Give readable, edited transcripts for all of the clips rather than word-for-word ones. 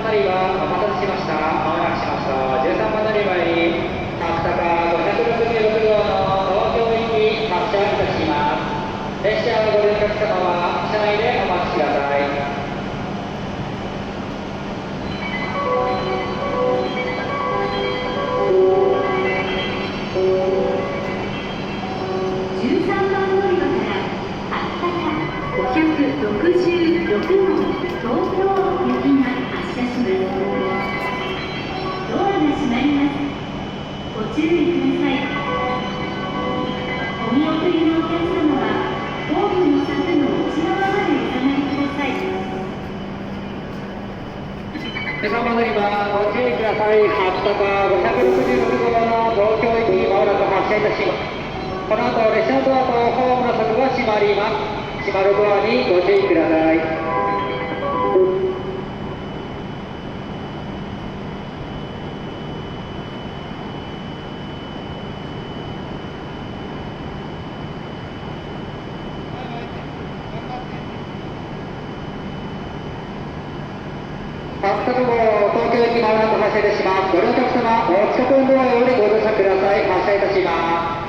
乗り場お待たせしました。まもなくしました。13番乗り場に白鷹566号の東京行き発車いたします。列車をご利用のお客様は車内でお待ちください。566号東京行きが発車します。ドアが閉まります。ご注意ください。お見送りのお客様はホームの柵の内側までお下がりください。13番乗り場ご注意ください。白鷹566号の東京行きまもなく発車いたします。この後列車のドアとホームの柵が閉まります。閉まるドアにご注意ください。白鷹号東京行きまもなく発車いたします。ご利用のお客様、お近くのドアよりご乗車ください。発車いたします。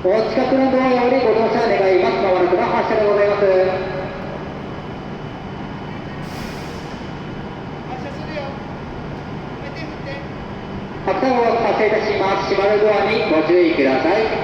お近くのドアよりご乗車願います。まもなくの発車でございます。白鷹号発車いたします。閉まるドアにご注意ください。